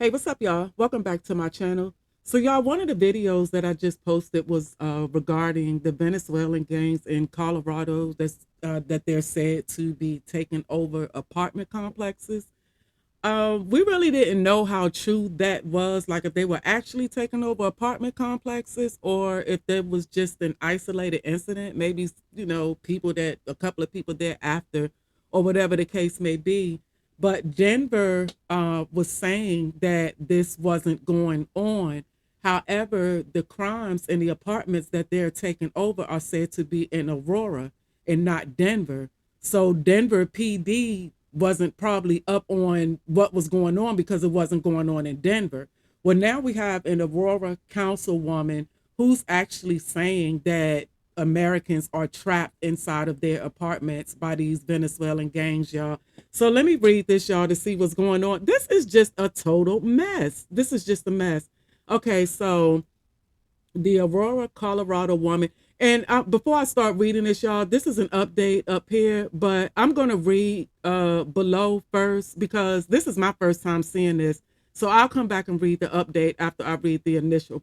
Hey, what's up, y'all? Welcome back to my channel. So, y'all, one of the videos that I just posted was regarding the Venezuelan gangs in Colorado that they're said to be taking over apartment complexes. We really didn't know how true that was, like if they were actually taking over apartment complexes or if there was just an isolated incident, maybe, a couple of people there after, or whatever the case may be. But Denver was saying that this wasn't going on. However, the crimes in the apartments that they're taking over are said to be in Aurora and not Denver. So Denver PD wasn't probably up on what was going on because it wasn't going on in Denver. Well, now we have an Aurora councilwoman who's actually saying that Americans are trapped inside of their apartments by these Venezuelan gangs, y'all. So let me read this, y'all, to see what's going on. This is just a total mess. This is just a mess. Okay, so the Aurora, Colorado woman. And before I start reading this, y'all, this is an update up here, but I'm going to read below first because this is my first time seeing this. So I'll come back and read the update after I read the initial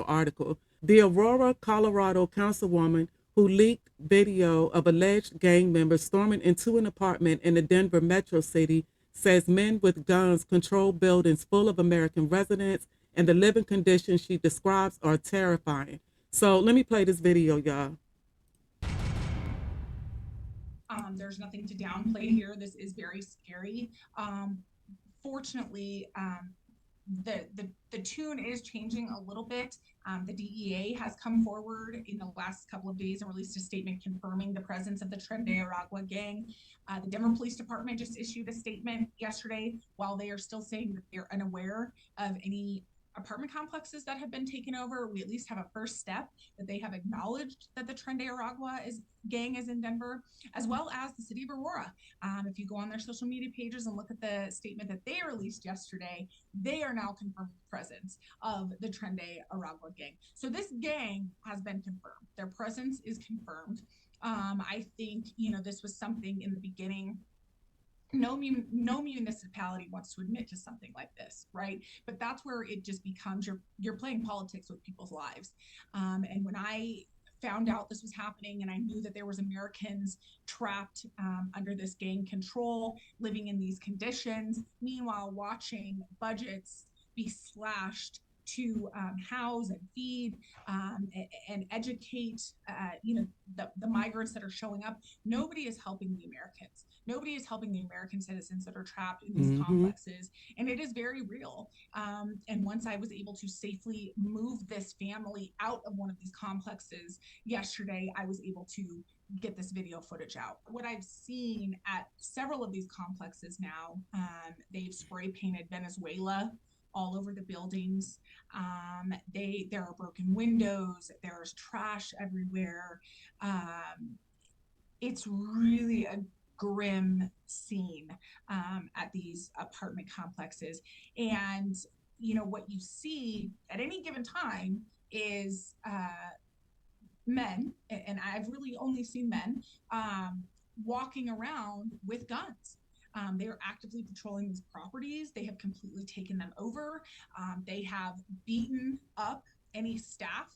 article. The Aurora, Colorado councilwoman who leaked video of alleged gang members storming into an apartment in the Denver metro city says men with guns control buildings full of American residents and the living conditions she describes are terrifying. So let me play this video, y'all. There's nothing to downplay here. This is very scary. Fortunately, the tune is changing a little bit. The DEA has come forward in the last couple of days and released a statement confirming the presence of the Tren de Aragua gang. The Denver Police Department just issued a statement yesterday while they are still saying that they're unaware of any apartment complexes that have been taken over. We at least have a first step that they have acknowledged that the Tren de Aragua gang is in Denver, as well as the city of Aurora. If you go on their social media pages and look at the statement that they released yesterday, they are now confirming the presence of the Tren de Aragua gang. So this gang has been confirmed. Their presence is confirmed. I think, this was something in the beginning. No municipality wants to admit to something like this, right? But that's where it just becomes you're playing politics with people's lives. And when I found out this was happening and I knew that there was Americans trapped under this gang control, living in these conditions, meanwhile watching budgets be slashed to house and feed and educate the migrants that are showing up. Nobody is helping the Americans. Nobody is helping the American citizens that are trapped in these complexes, and it is very real. And once I was able to safely move this family out of one of these complexes yesterday, I was able to get this video footage out. What I've seen at several of these complexes now, they've spray painted Venezuela all over the buildings. There are broken windows. There's trash everywhere. It's really a grim scene at these apartment complexes. And what you see at any given time is men, and I've really only seen men walking around with guns. They are actively patrolling these properties. They have completely taken them over. They have beaten up any staff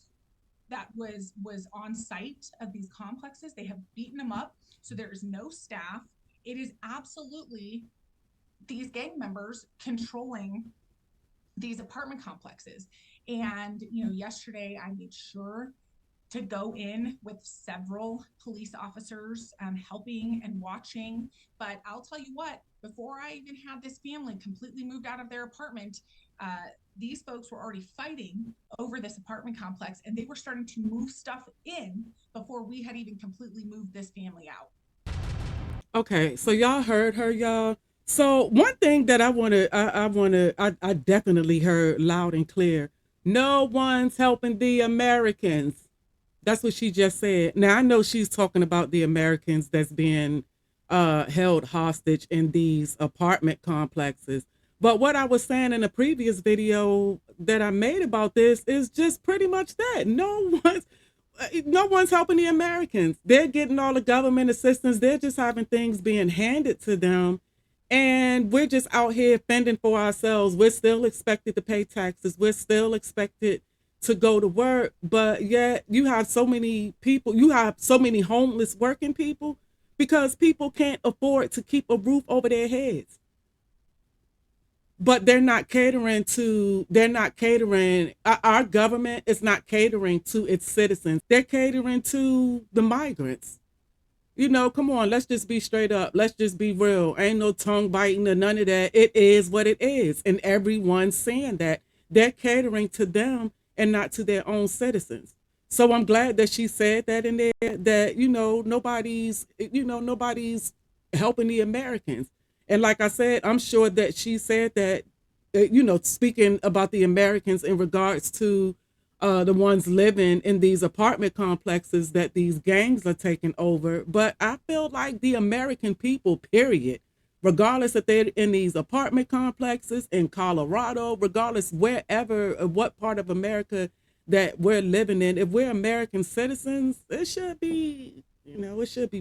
that was on site of these complexes. They have beaten them up. So there is no staff. It is absolutely these gang members controlling these apartment complexes. And, yesterday I made sure to go in with several police officers helping and watching. But I'll tell you what, before I even had this family completely moved out of their apartment, these folks were already fighting over this apartment complex, and they were starting to move stuff in before we had even completely moved this family out. Okay, so y'all heard her, y'all. So one thing that I definitely heard loud and clear. No one's helping the Americans. That's what she just said. Now I know she's talking about the Americans that's being held hostage in these apartment complexes. But what I was saying in a previous video that I made about this is just pretty much that. No one's helping the Americans. They're getting all the government assistance. They're just having things being handed to them. And we're just out here fending for ourselves. We're still expected to pay taxes. We're still expected to go to work. But yet you have so many people, you have so many homeless working people because people can't afford to keep a roof over their heads. But they're not catering, our government is not catering to its citizens. They're catering to the migrants. You know, come on, let's just be straight up. Let's just be real. Ain't no tongue biting or none of that. It is what it is. And everyone's saying that they're catering to them and not to their own citizens. So I'm glad that she said that in there, that, nobody's helping the Americans. And like I said, I'm sure that she said that, speaking about the Americans in regards to the ones living in these apartment complexes that these gangs are taking over. But I feel like the American people, period, regardless if they're in these apartment complexes in Colorado, regardless wherever, what part of America that we're living in, if we're American citizens, it should be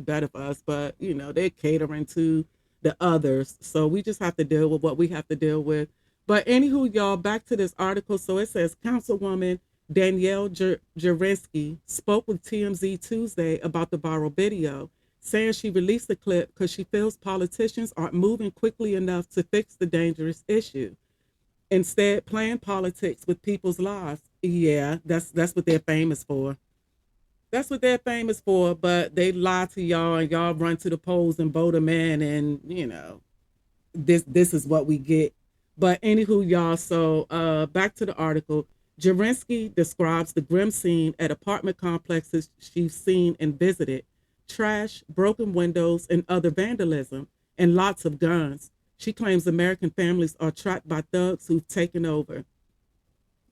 better for us. But, they're catering to the others. So we just have to deal with what we have to deal with. But anywho, y'all, back to this article. So it says Councilwoman Danielle Jurinsky spoke with TMZ Tuesday about the viral video, saying she released the clip because she feels politicians aren't moving quickly enough to fix the dangerous issue. Instead, playing politics with people's lives. Yeah, that's what they're famous for. That's what they're famous for. But they lie to y'all, and y'all run to the polls and vote them in, and this is what we get. But anywho, y'all, so back to the article. Jurinsky describes the grim scene at apartment complexes she's seen and visited: trash, broken windows, and other vandalism, and lots of guns. She claims American families are trapped by thugs who've taken over.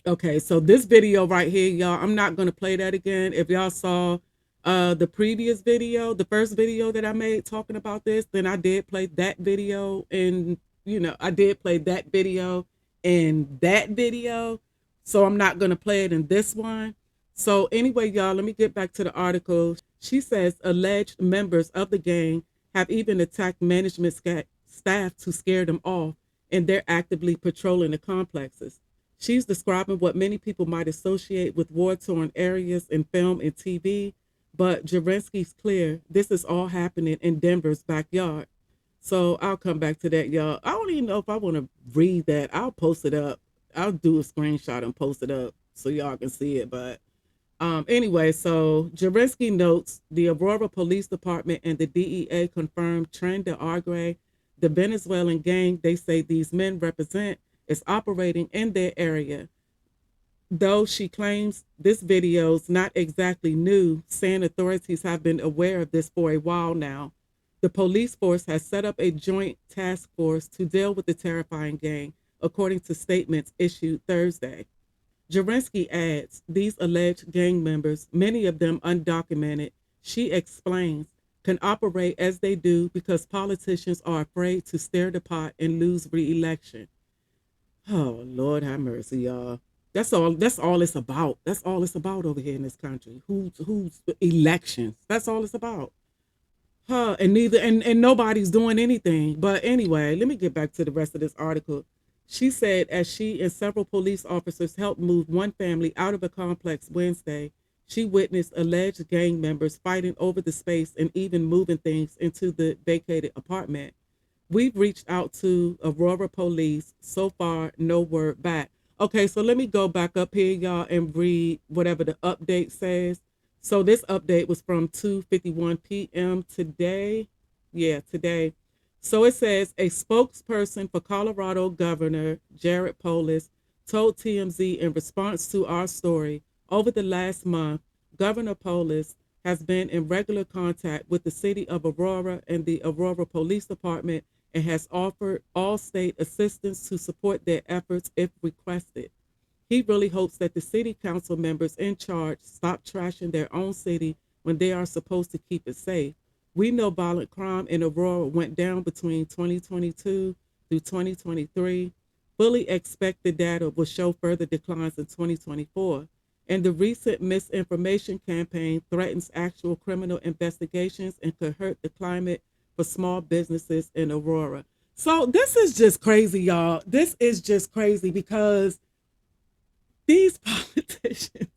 Okay, so this video right here, y'all, I'm not going to play that again. If y'all saw the previous video, the first video that I made talking about this, then I did play that video, and I did play that video in that video. So I'm not going to play it in this one. So anyway, y'all, let me get back to the article. She says alleged members of the gang have even attacked management staff to scare them off, and they're actively patrolling the complexes. She's describing what many people might associate with war-torn areas in film and TV, but Jurinsky's clear this is all happening in Denver's backyard. So I'll come back to that, y'all. I don't even know if I want to read that. I'll post it up. I'll do a screenshot and post it up so y'all can see it. But anyway, so Jurinsky notes the Aurora Police Department and the DEA confirmed Tren de Aragua, the Venezuelan gang they say these men represent, is operating in their area. Though she claims this video's not exactly new, saying authorities have been aware of this for a while now. The police force has set up a joint task force to deal with the terrifying gang, according to statements issued Thursday. Jurinsky adds these alleged gang members, many of them undocumented, she explains, can operate as they do because politicians are afraid to stir the pot and lose re-election. Oh, Lord have mercy, y'all. That's all it's about. That's all it's about over here in this country. Who's elections. That's all it's about. And nobody's doing anything. But anyway, let me get back to the rest of this article. She said as she and several police officers helped move one family out of a complex Wednesday, she witnessed alleged gang members fighting over the space and even moving things into the vacated apartment. We've reached out to Aurora Police. So far, no word back. Okay, so let me go back up here, y'all, and read whatever the update says. So this update was from 2:51 p.m. today. Yeah, today. So it says a spokesperson for Colorado Governor Jared Polis told TMZ in response to our story, over the last month, Governor Polis has been in regular contact with the city of Aurora and the Aurora Police Department and has offered all state assistance to support their efforts if requested. He really hopes that the city council members in charge stop trashing their own city when they are supposed to keep it safe. We know violent crime in Aurora went down between 2022 through 2023. Fully expect the data will show further declines in 2024. And the recent misinformation campaign threatens actual criminal investigations and could hurt the climate for small businesses in Aurora. So this is just crazy, y'all. This is just crazy because these politicians,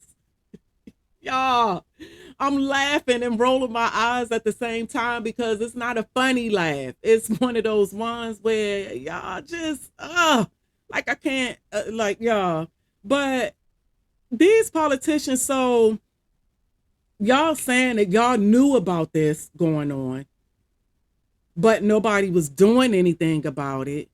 y'all, I'm laughing and rolling my eyes at the same time because it's not a funny laugh. It's one of those ones where y'all just, like I can't, like y'all. But these politicians, so y'all saying that y'all knew about this going on, but nobody was doing anything about it,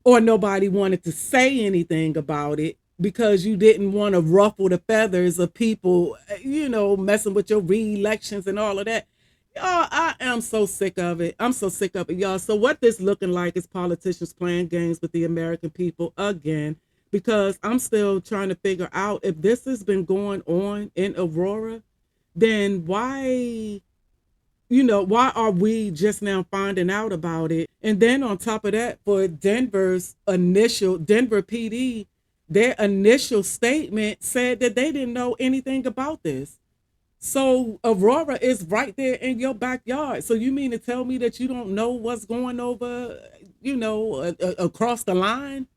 or nobody wanted to say anything about it because you didn't want to ruffle the feathers of people, messing with your re-elections and all of that. Y'all, I am so sick of it. I'm so sick of it, y'all. So what this looking like is politicians playing games with the American people again, because I'm still trying to figure out if this has been going on in Aurora, then why are we just now finding out about it? And then on top of that, for Denver PD, their initial statement said that they didn't know anything about this. So Aurora is right there in your backyard. So you mean to tell me that you don't know what's going over, across the line?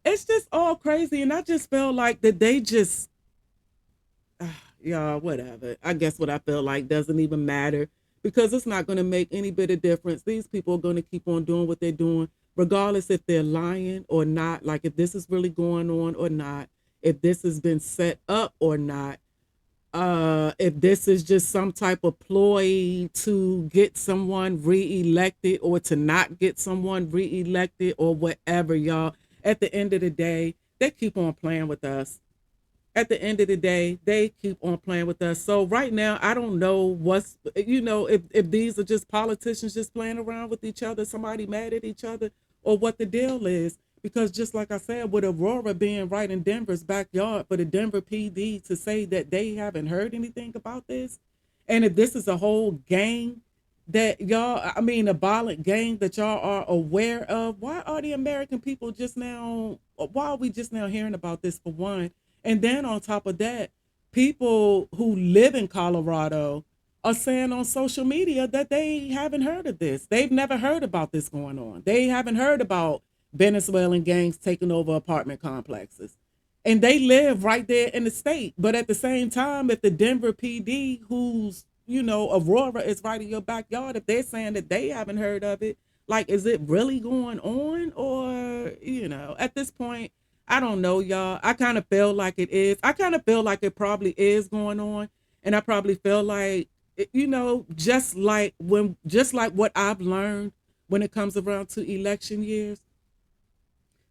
It's just all crazy. And I just feel like that they just, yeah, whatever. I guess what I feel like doesn't even matter because it's not going to make any bit of difference. These people are going to keep on doing what they're doing, regardless if they're lying or not, like if this is really going on or not, if this has been set up or not, if this is just some type of ploy to get someone reelected or to not get someone reelected or whatever, y'all. At the end of the day, they keep on playing with us. At the end of the day, they keep on playing with us. So right now, I don't know if these are just politicians just playing around with each other, somebody mad at each other, or what the deal is. Because just like I said, with Aurora being right in Denver's backyard, for the Denver PD to say that they haven't heard anything about this, and if this is a whole gang that a violent gang that y'all are aware of, why are the American people why are we just now hearing about this, for one? And then on top of that, people who live in Colorado are saying on social media that they haven't heard of this. They've never heard about this going on. They haven't heard about Venezuelan gangs taking over apartment complexes. And they live right there in the state. But at the same time, if the Denver PD, who's, Aurora is right in your backyard, if they're saying that they haven't heard of it, like, is it really going on? Or, at this point, I don't know, y'all. I kind of feel like it is. I kind of feel like it probably is going on. And I probably feel like, just like what I've learned when it comes around to election years,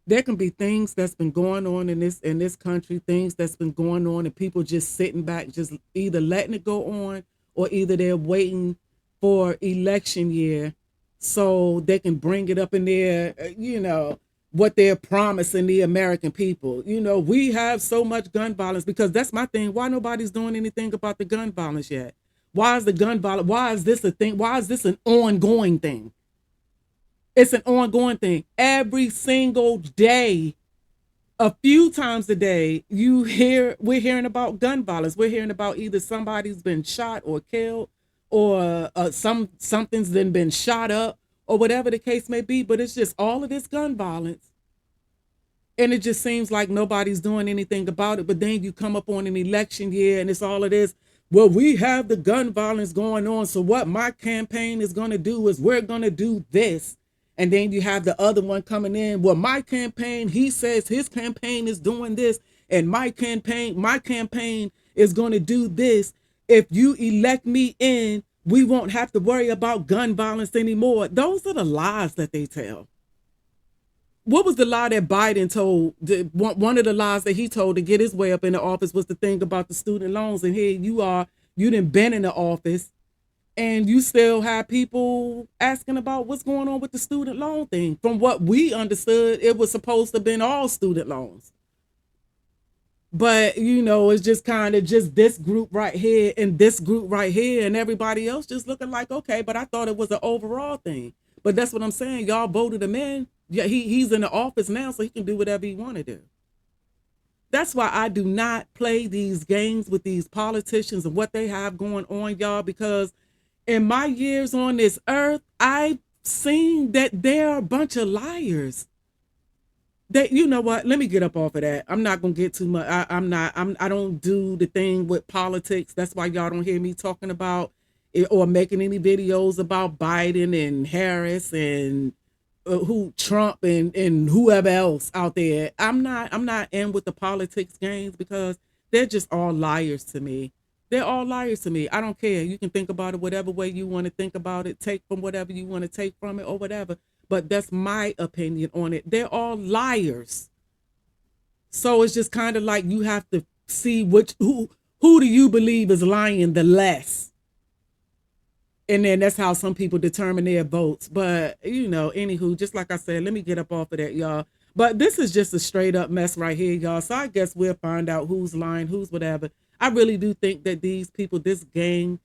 there can be things that's been going on in this country, things that's been going on, and people just sitting back, just either letting it go on, or either they're waiting for election year so they can bring it up in their, what they're promising the American people. We have so much gun violence, because that's my thing. Why nobody's doing anything about the gun violence yet? Why is the gun violence? Why is this a thing? Why is this an ongoing thing? It's an ongoing thing. Every single day, a few times a day, we're hearing about gun violence. We're hearing about either somebody's been shot or killed, or something's then been shot up, or whatever the case may be. But it's just all of this gun violence, and it just seems like nobody's doing anything about it. But then you come up on an election year, and it's all of this. Well, we have the gun violence going on, so what my campaign is going to do is we're going to do this. And then you have the other one coming in. Well, my campaign, he says his campaign is doing this, and my campaign is going to do this. If you elect me in, we won't have to worry about gun violence anymore. Those are the lies that they tell. What was the lie that Biden told? One of the lies that he told to get his way up in the office was the thing about the student loans. And here you done been in the office, and you still have people asking about what's going on with the student loan thing. From what we understood, it was supposed to have been all student loans. But, it's just kind of just this group right here and this group right here, and everybody else just looking like, okay, but I thought it was an overall thing. But that's what I'm saying. Y'all voted him in. Yeah, he's in the office now, so he can do whatever he want to do. That's why I do not play these games with these politicians and what they have going on, y'all, because in my years on this earth, I've seeing that they're a bunch of liars. That, you know what? Let me get up off of that. I'm not gonna get too much. I don't do the thing with politics. That's why y'all don't hear me talking about it or making any videos about Biden and Harris and who Trump and whoever else out there. I'm not in with the politics games because they're just all liars to me. They're all liars to me. I don't care. You can think about it whatever way you want to think about it, take from whatever you want to take from it or whatever. But that's my opinion on it. They're all liars. So it's just kind of like you have to see who do you believe is lying the less. And then that's how some people determine their votes. But, anywho, just like I said, let me get up off of that, y'all. But this is just a straight up mess right here, y'all. So I guess we'll find out who's lying, who's whatever. I really do think that these people, this gang,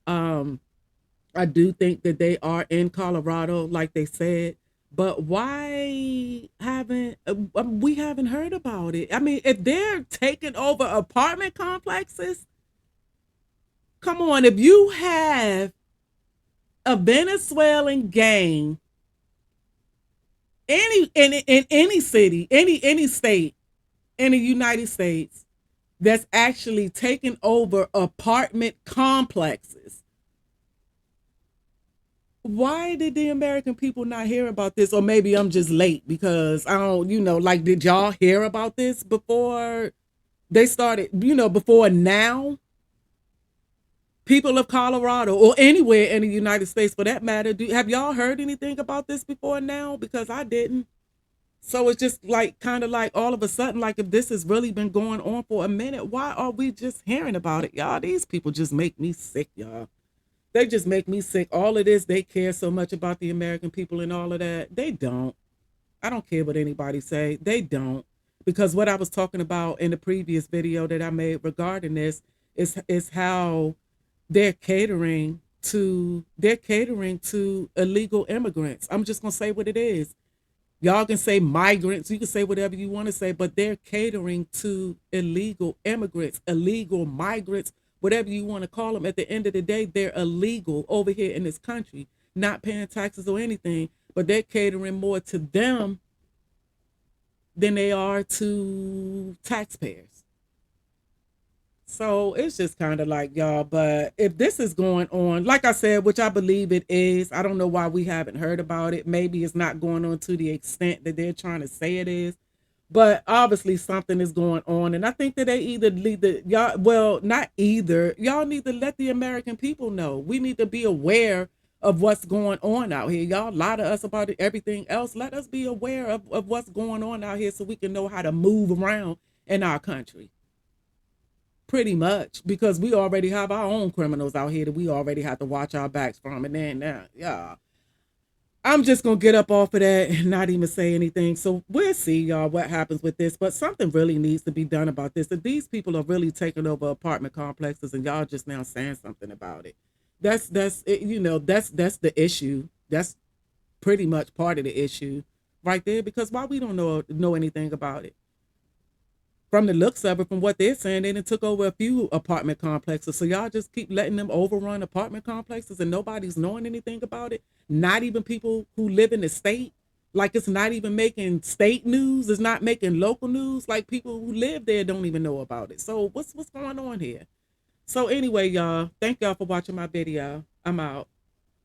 I do think that they are in Colorado, like they said. But why haven't we haven't heard about it? I mean, if they're taking over apartment complexes, come on. If you have a Venezuelan gang, in any city, any state in the United States that's actually taking over apartment complexes, why did the American people not hear about this? Or maybe I'm just late because I don't, like, did y'all hear about this before they started, before now? People of Colorado or anywhere in the United States for that matter, have y'all heard anything about this before now? Because I didn't. So it's just like kind of like all of a sudden, like if this has really been going on for a minute, why are we just hearing about it, y'all? These people just make me sick, y'all. They just make me sick. All of this, they care so much about the American people and all of that. They don't. I don't care what anybody say. They don't. Because what I was talking about in the previous video that I made regarding this is how they're catering to illegal immigrants. I'm just gonna say what it is. Y'all can say migrants, you can say whatever you want to say, but they're catering to illegal immigrants, illegal migrants, whatever you want to call them. At the end of the day, they're illegal over here in this country, not paying taxes or anything, but they're catering more to them than they are to taxpayers. So it's just kind of like, y'all, but if this is going on, like I said, which I believe it is, I don't know why we haven't heard about it. Maybe it's not going on to the extent that they're trying to say it is, but obviously something is going on. And I think that they either lead the, y'all, well, not either. Y'all need to let the American people know. We need to be aware of what's going on out here. Y'all lie to us about everything else. Let us be aware of what's going on out here so we can know how to move around in our country. Pretty much, because we already have our own criminals out here that we already have to watch our backs from. And then now, yeah, I'm just gonna get up off of that and not even say anything. So we'll see, y'all, what happens with this. But something really needs to be done about this. If these people are really taking over apartment complexes and y'all just now saying something about it, that's that's the issue. That's pretty much part of the issue right there. Because why we don't know anything about it? From the looks of it, from what they're saying, they done took over a few apartment complexes. So y'all just keep letting them overrun apartment complexes and nobody's knowing anything about it. Not even people who live in the state. Like, it's not even making state news. It's not making local news. Like, people who live there don't even know about it. So what's going on here? So anyway, y'all, thank y'all for watching my video. I'm out.